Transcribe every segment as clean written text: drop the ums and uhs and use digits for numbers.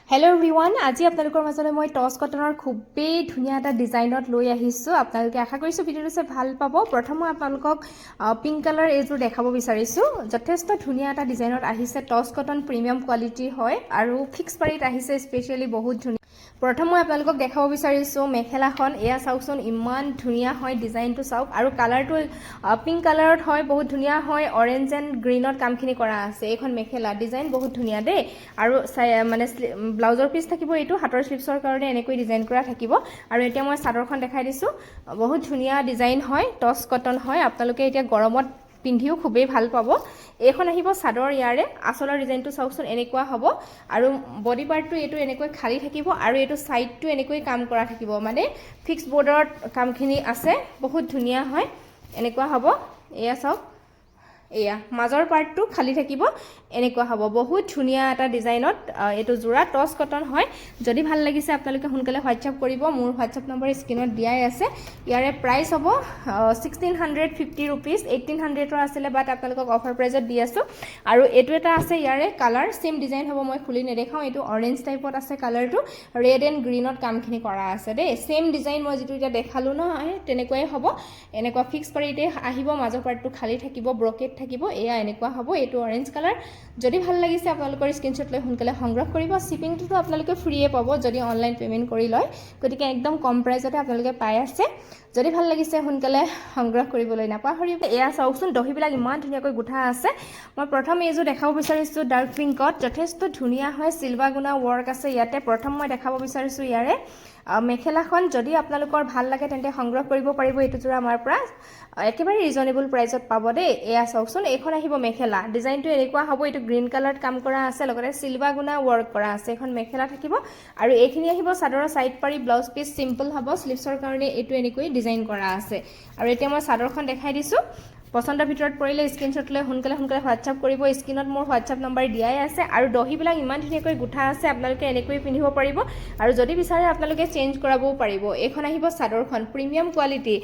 Hello' everyone, আজি আপোনালোকৰ মাজলৈ মই টছ কটনৰ খুবেই ধুনীয়া এটা ডিজাইনত লৈ আহিছোঁ। আপোনালোকে আশা কৰিছোঁ ভিডিঅ'টো চাই ভাল পাব। প্ৰথম মই আপোনালোকক পিংক কালাৰ এইযোৰ দেখাব বিচাৰিছোঁ। যথেষ্ট ধুনীয়া এটা ডিজাইনত আহিছে। টছ কটন প্ৰিমিয়াম কোৱালিটি হয় আৰু ফিক্স প্ৰাইচত আহিছে। স্পেচিয়েলি বহুত ধুনীয়া। প্ৰথম মই আপোনালোকক দেখাব বিচাৰিছোঁ মেখেলাখন। এয়া চাওকচোন, ইমান ধুনীয়া হয় ডিজাইনটো চাওক। আৰু কালাৰটো পিংক কালাৰত হয়, বহুত ধুনীয়া হয়। অৰেঞ্জ এণ্ড গ্ৰীণত কামখিনি কৰা আছে। এইখন মেখেলা ডিজাইন বহুত ধুনীয়া দেই। আৰু মানে ব্লাউজৰ পিচ থাকিব, এইটো হাতৰ স্লিভছৰ কাৰণে এনেকৈ ডিজাইন কৰা থাকিব। আৰু এতিয়া মই চাদৰখন দেখাই দিছোঁ। বহুত ধুনীয়া ডিজাইন হয়, টছ কটন হয়। আপোনালোকে এতিয়া গৰমত পিন্ধিও খুবেই ভাল পাব। এইখন আহিব চাদৰ, ইয়াৰে আঁচলৰ ডিজাইনটো চাওকচোন, এনেকুৱা হ'ব। আৰু বডি পাৰ্টটো এইটো এনেকৈ খালী থাকিব আৰু এইটো ছাইডটো এনেকৈ কাম কৰা থাকিব, মানে ফিক্স বৰ্ডাৰত কামখিনি আছে। বহুত ধুনীয়া হয়, এনেকুৱা হ'ব। এয়া চাওক, এয়া মাজৰ পাৰ্টটো খালী থাকিব, এনেকুৱা হ'ব। বহুত ধুনীয়া এটা ডিজাইনত এইটো যোৰা টছ কটন হয়। যদি ভাল লাগিছে আপোনালোকে সোনকালে হোৱাটছআপ কৰিব। মোৰ হোৱাটছআপ নম্বৰ স্ক্ৰীনত দিয়াই আছে। ইয়াৰে প্ৰাইচ হ'ব 1650 ৰুপিজ। 1800ৰ আছিলে, বাট আপোনালোকক অফাৰ প্ৰাইজত দি আছোঁ। আৰু এইটো এটা আছে, ইয়াৰে কালাৰ ছেম ডিজাইন হ'ব। মই খুলি নেদেখাওঁ। এইটো অৰেঞ্জ টাইপত আছে কালাৰটো, ৰেড এণ্ড গ্ৰীণত কামখিনি কৰা আছে দেই। ছেম ডিজাইন মই যিটো এতিয়া দেখালোঁ নহয়, তেনেকুৱাই হ'ব। এনেকুৱা ফিক্স পাৰিতে আহিব, মাজৰ পাৰ্টটো খালী থাকিব, ব্ৰকেট থাকিব। এয়া এনেকুৱা হ'ব। এইটো অৰেঞ্জ কালাৰ। যদি ভাল লাগিছে আপোনালোকৰ স্ক্ৰীনশ্বট লৈ সোনকালে সংগ্ৰহ কৰিব। শ্বিপিংটোতো আপোনালোকে ফ্ৰীয়ে পাব যদি অনলাইন পে'মেণ্ট কৰি লয়। গতিকে একদম কম প্ৰাইজতে আপোনালোকে পাই আছে। যদি ভাল লাগিছে সোনকালে সংগ্ৰহ কৰিবলৈ নাপাহৰিব। এয়া চাওকচোন, দহিবিলাক ইমান ধুনীয়াকৈ গুঠা আছে। মই প্ৰথম এইযোৰ দেখাব বিচাৰিছোঁ ডাৰ্ক পিংকত। যথেষ্ট ধুনীয়া হয়, চিলভাৰ গুণা ৱৰ্ক আছে ইয়াতে। প্ৰথম মই দেখাব বিচাৰিছোঁ ইয়াৰে মেখেলাখন। যদি আপোনালোকৰ ভাল লাগে তেন্তে সংগ্ৰহ কৰিব পাৰিব। এইটো যোৰা আমাৰ পৰা একেবাৰে ৰিজনেবল প্ৰাইচত পাব দেই। এয়া চাওকচোন, এইখন আহিব মেখেলা। ডিজাইনটো এনেকুৱা হ'ব। এইটো গ্ৰীণ কালাৰত কাম কৰা আছে, লগতে চিলভাৰ গুণা ৱৰ্ক কৰা আছে। এখন মেখেলা থাকিব। আৰু এইখিনি আহিব চাদৰৰ ছাইড পাৰি। ব্লাউজ পিচ চিম্পল হ'ব। স্লিভছৰ কাৰণে এইটো এনেকৈ ডিজাইন কৰা আছে। আৰু এতিয়া মই চাদৰখন দেখাই দিছোঁ। পচন্দৰ ভিতৰত পৰিলে স্ক্ৰীনশ্বট লৈ সোনকালে হোৱাটছআপ কৰিব। স্ক্ৰীনত মোৰ হোৱাটছআপ নম্বৰ দিয়াই আছে। আৰু দহিবিলাক ইমান ধুনীয়াকৈ গুঠা আছে, আপোনালোকে এনেকৈ পিন্ধিব পাৰিব। আৰু যদি বিচাৰে আপোনালোকে চেঞ্জ কৰাবও পাৰিব। এইখন আহিব চাদৰখন, প্ৰিমিয়াম কোৱালিটি,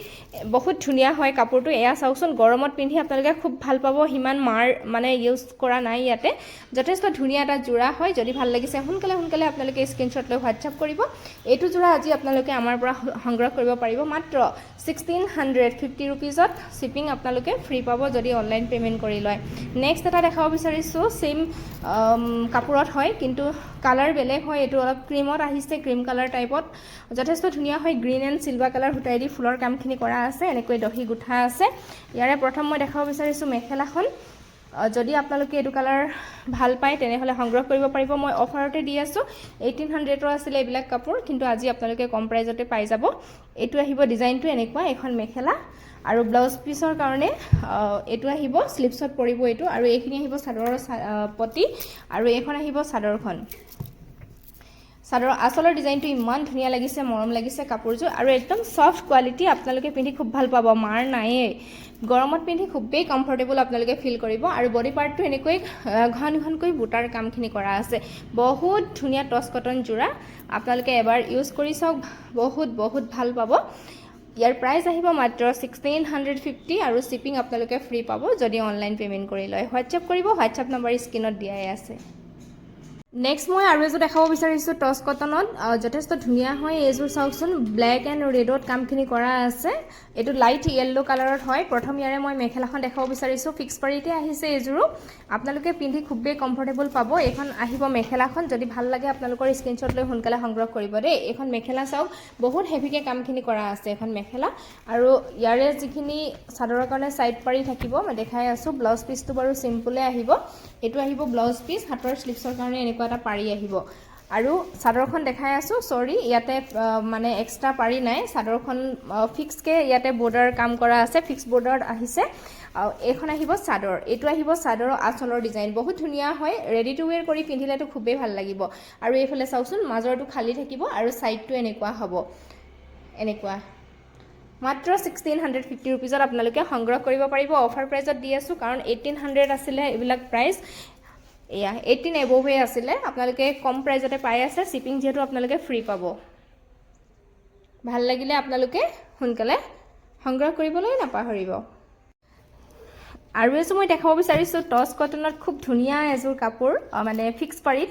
বহুত ধুনীয়া হয় কাপোৰটো। এয়া চাওকচোন, গৰমত পিন্ধি আপোনালোকে খুব ভাল পাব। সিমান মাৰ মানে ইউজ কৰা নাই ইয়াতে। যথেষ্ট ধুনীয়া এটা যোৰা হয়। যদি ভাল লাগিছে সোনকালে আপোনালোকে স্ক্ৰীনশ্বট লৈ হোৱাটছআপ কৰিব। এইটো যোৰা আজি আপোনালোকে আমাৰ পৰা সংগ্ৰহ কৰিব পাৰিব মাত্ৰ 1650 ৰুপিজত। শ্বিপিং আপোনালোকে ফ্ৰী পাব যদি অনলাইন পে'মেণ্ট কৰি লয়। নেক্সট এটা দেখাব বিচাৰিছোঁ। ছেইম কাপোৰত হয়, কিন্তু কালাৰ বেলেগ হয়। এইটো অলপ ক্ৰীমত আহিছে, ক্ৰীম কালাৰ টাইপত। যথেষ্ট ধুনীয়া হয়। গ্ৰীণ এণ্ড চিলভাৰ কালাৰ সূতাই দি ফুলৰ কামখিনি কৰা আছে। এনেকৈ দহি গুঠা আছে। ইয়াৰে প্ৰথম মই দেখাব বিচাৰিছোঁ মেখেলাখন। যদি আপোনালোকে এইটো কালাৰ ভাল পায় তেনেহ'লে সংগ্ৰহ কৰিব পাৰিব। মই অফাৰতে দি আছোঁ। 1800ৰ আছিলে এইবিলাক কাপোৰ, কিন্তু আজি আপোনালোকে কম প্ৰাইজতে পাই যাব। এইটো আহিব, ডিজাইনটো এনেকুৱা। এখন মেখেলা আৰু ব্লাউজ পিচৰ কাৰণে এইটো আহিব, স্লিভছত পৰিব এইটো। আৰু এইখিনি আহিব চাদৰৰ পটি। আৰু এইখন আহিব চাদৰখন। চাদৰৰ আঁচলৰ ডিজাইনটো ইমান ধুনীয়া লাগিছে, মৰম লাগিছে কাপোৰযোৰ। আৰু একদম ছফ্ট কোৱালিটি, আপোনালোকে পিন্ধি খুব ভাল পাব। মাৰ নায়েই। গৰমত পিন্ধি খুবেই কমফৰ্টেবল আপোনালোকে ফিল কৰিব। আৰু বডি পাৰ্টটো এনেকৈ ঘনকৈ বুটাৰ কামখিনি কৰা আছে। বহুত ধুনীয়া টছ কটন যোৰা। আপোনালোকে এবাৰ ইউজ কৰি চাওক, বহুত ভাল পাব। ইয়াৰ প্ৰাইচ আহিব মাত্ৰ 1650 আৰু শ্বিপিং আপোনালোকে ফ্ৰী পাব যদি অনলাইন পে'মেণ্ট কৰি লয়। হোৱাটছআপ কৰিব, হোৱাটছআপ নম্বৰ স্ক্ৰীনত দিয়াই আছে। নেক্সট মই আৰু এযোৰ দেখাব বিচাৰিছোঁ টছ কটনত। যথেষ্ট ধুনীয়া হয় এইযোৰ। চাওকচোন, ব্লেক এণ্ড ৰেডত কামখিনি কৰা আছে। এইটো লাইট য়েল্ল' কালাৰত হয়। প্ৰথম ইয়াৰে মই মেখেলাখন দেখাব বিচাৰিছোঁ। ফিক্স পাৰিতে আহিছে এইযোৰো। আপোনালোকে পিন্ধি খুবেই কমফৰ্টেবল পাব। এইখন আহিব মেখেলাখন। যদি ভাল লাগে আপোনালোকৰ স্ক্ৰীনশ্বট লৈ সোনকালে সংগ্ৰহ কৰিব দেই। এইখন মেখেলা চাওক, বহুত হেভিকৈ কামখিনি কৰা আছে এখন মেখেলা। আৰু ইয়াৰে যিখিনি চাদৰৰ কাৰণে ছাইড পাৰি থাকিব মই দেখাই আছোঁ। ব্লাউজ পিচটো বাৰু চিম্পলে আহিব। এইটো আহিব ব্লাউজ পিচ, হাতৰ স্লিভছৰ কাৰণে এনেকুৱা এটা পাৰি আহিব। আৰু চাদৰখন দেখাই আছোঁ। চৰি, ইয়াতে মানে এক্সট্ৰা পাৰি নাই। চাদৰখন ফিক্সকৈ ইয়াতে বৰ্ডাৰ কাম কৰা আছে, ফিক্স বৰ্ডাৰত আহিছে। এইখন আহিব চাদৰ। এইটো আহিব চাদৰৰ আঁচলৰ ডিজাইন। বহুত ধুনীয়া হয়। ৰেডি টু ৱেৰ কৰি পিন্ধিলেতো খুবেই ভাল লাগিব। আৰু এইফালে চাওকচোন, মাজৰটো খালী থাকিব আৰু ছাইডটো এনেকুৱা হ'ব, এনেকুৱা। মাত্ৰ 1650 ৰুপিজত আপোনালোকে সংগ্ৰহ কৰিব পাৰিব। অফাৰ প্ৰাইজত দি আছোঁ, কাৰণ 1800 আছিলে এইবিলাক প্ৰাইচ। এয়া 18 এবভে আছিলে। আপোনালোকে কম প্ৰাইজতে পাই আছে। শ্বিপিং যিহেতু আপোনালোকে ফ্ৰী পাব। ভাল লাগিলে আপোনালোকে সোনকালে সংগ্ৰহ কৰিবলৈ নাপাহৰিব। আৰু এযোৰ মই দেখাব বিচাৰিছোঁ টছ কটনত। খুব ধুনীয়া এযোৰ কাপোৰ, মানে ফিক্স পাৰিত।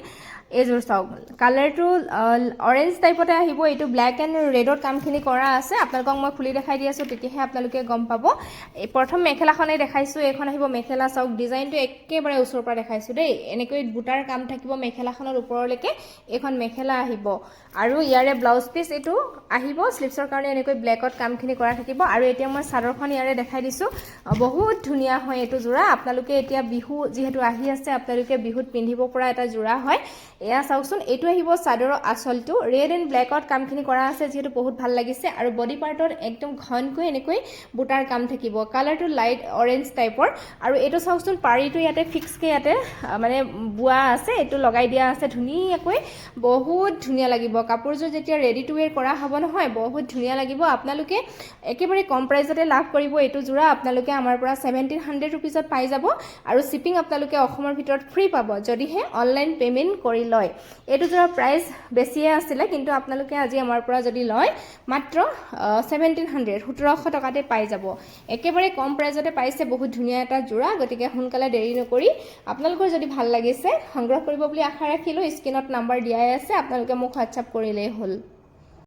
এইযোৰ চাওক কালাৰটো অৰেঞ্জ টাইপতে আহিব এইটো ব্লেক এণ্ড ৰেডত কামখিনি কৰা আছে আপোনালোকক মই খুলি দেখাই দি আছোঁ তেতিয়াহে আপোনালোকে গম পাব প্ৰথম মেখেলাখনেই দেখাইছোঁ এইখন আহিব মেখেলা চাওক ডিজাইনটো একেবাৰে ওচৰৰ পৰা দেখাইছোঁ দেই এনেকৈ বুটাৰ কাম থাকিব মেখেলাখনৰ ওপৰলৈকে এইখন মেখেলা আহিব আৰু ইয়াৰে ব্লাউজ পিচ এইটো আহিব স্লিভছৰ কাৰণে এনেকৈ ব্লেকত কামখিনি কৰা থাকিব আৰু এতিয়া মই চাদৰখন ইয়াৰে দেখাই দিছোঁ বহুত ধুনীয়া হয় এইটো যোৰা আপোনালোকে এতিয়া বিহু যিহেতু আহি আছে আপোনালোকে বিহুত পিন্ধিব পৰা এটা যোৰা হয় এয়া চাওকচোন এইটো আহিব চাদৰৰ আঁচলটো ৰেড এণ্ড ব্লেকত কামখিনি কৰা আছে যিহেতু বহুত ভাল লাগিছে আৰু বডি পাৰ্টত একদম ঘনকৈ এনেকৈ বুটাৰ কাম থাকিব কালাৰটো লাইট অৰেঞ্জ টাইপৰ আৰু এইটো চাওকচোন পাৰীটো ইয়াতে ফিক্সকৈ ইয়াতে মানে বোৱা আছে এইটো লগাই দিয়া আছে ধুনীয়াকৈ বহুত ধুনীয়া লাগিব কাপোৰযোৰ যেতিয়া ৰেডি টু ৱেৰ কৰা হ'ব নহয় বহুত ধুনীয়া লাগিব আপোনালোকে একেবাৰে কম প্ৰাইজতে লাভ কৰিব এইটো যোৰা আপোনালোকে আমাৰ পৰা 1700 ৰুপিজত পাই যাব আৰু শ্বিপিং আপোনালোকে অসমৰ ভিতৰত ফ্ৰী পাব যদিহে অনলাইন পে'মেণ্ট কৰি লয় এইটো যোৰা প্ৰাইচ বেছিয়ে আছিলে কিন্তু আপোনালোকে আজি আমাৰ পৰা যদি লয় মাত্ৰ 1700 টকাতে পাই যাব একেবাৰে কম প্ৰাইজতে পাইছে বহুত ধুনীয়া এটা যোৰা গতিকে সোনকালে দেৰি নকৰি আপোনালোকৰ যদি ভাল লাগিছে সংগ্ৰহ কৰিব বুলি আশা ৰাখিলোঁ স্ক্ৰীনত নাম্বাৰ দিয়াই আছে আপোনালোকে মোক হোৱাটছআপ কৰিলেই হ'ল